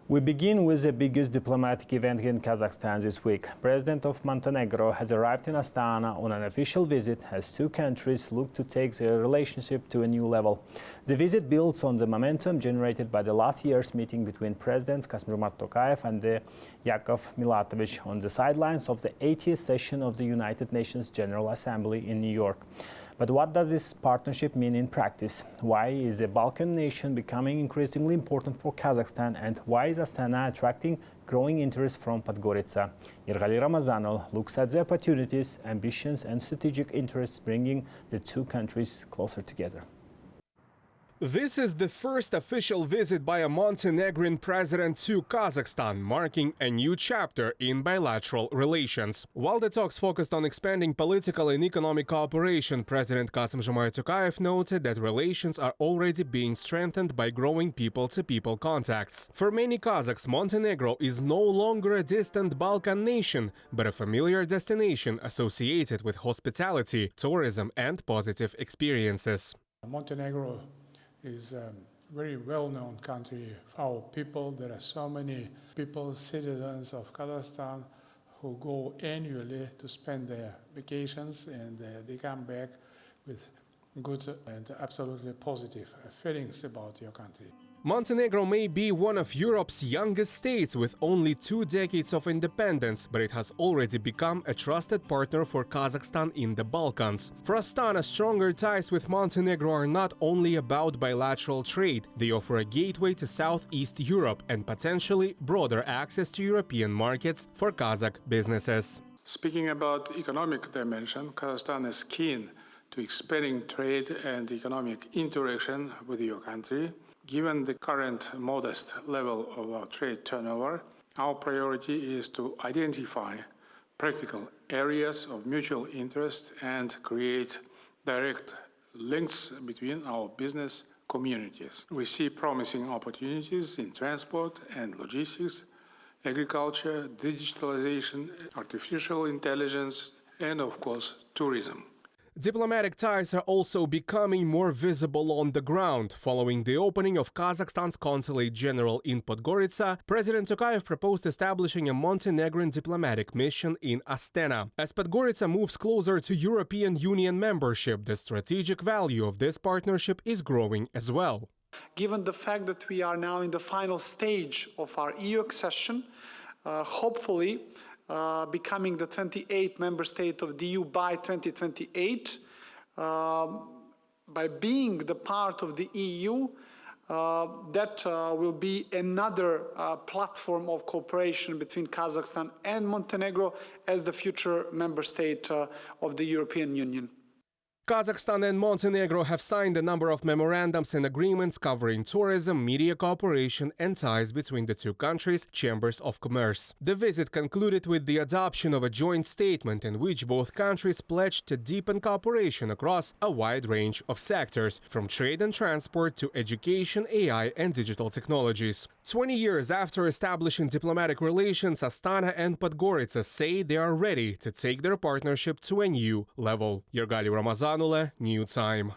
We begin with the biggest diplomatic event in Kazakhstan this week. President of Montenegro has arrived in Astana on an official visit as two countries look to take their relationship to a new level. The visit builds on the momentum generated by the last year's meeting between Presidents Kassym-Jomart Tokayev and Yakov Milatovic on the sidelines of the 80th session of the United Nations General Assembly in New York. But what does this partnership mean in practice? Why is the Balkan nation becoming increasingly important for Kazakhstan, and why is Astana attracting growing interest from Podgorica? Yergali Ramazanov looks at the opportunities, ambitions and strategic interests bringing the two countries closer together. This is the first official visit by a Montenegrin president to Kazakhstan, marking a new chapter in bilateral relations. While the talks focused on expanding political and economic cooperation, President Kassym-Jomart Tokayev noted that relations are already being strengthened by growing people-to-people contacts. For many Kazakhs, Montenegro is no longer a distant Balkan nation, but a familiar destination associated with hospitality, tourism and positive experiences. Montenegro is a very well-known country. Our people, there are so many people, citizens of Kazakhstan, who go annually to spend their vacations, and they come back with good and absolutely positive feelings about your country. Montenegro may be one of Europe's youngest states with only 2 decades of independence, but it has already become a trusted partner for Kazakhstan in the Balkans. For Astana, stronger ties with Montenegro are not only about bilateral trade, they offer a gateway to Southeast Europe and potentially broader access to European markets for Kazakh businesses. Speaking about economic dimension, Kazakhstan is keen to expanding trade and economic interaction with your country. Given the current modest level of our trade turnover, our priority is to identify practical areas of mutual interest and create direct links between our business communities. We see promising opportunities in transport and logistics, agriculture, digitalization, artificial intelligence, and of course, tourism. Diplomatic ties are also becoming more visible on the ground. Following the opening of Kazakhstan's Consulate General in Podgorica, President Tokayev proposed establishing a Montenegrin diplomatic mission in Astana. As Podgorica moves closer to European Union membership, the strategic value of this partnership is growing as well. Given the fact that we are now in the final stage of our EU accession, hopefully becoming the 28th member state of the EU by 2028, by being the part of the EU, that will be another platform of cooperation between Kazakhstan and Montenegro as the future member state of the European Union. Kazakhstan and Montenegro have signed a number of memorandums and agreements covering tourism, media cooperation and ties between the two countries' chambers of commerce. The visit concluded with the adoption of a joint statement in which both countries pledged to deepen cooperation across a wide range of sectors, from trade and transport to education, AI and digital technologies. 20 years after establishing diplomatic relations, Astana and Podgorica say they are ready to take their partnership to a new level. Yergali Ramazanov, New Time.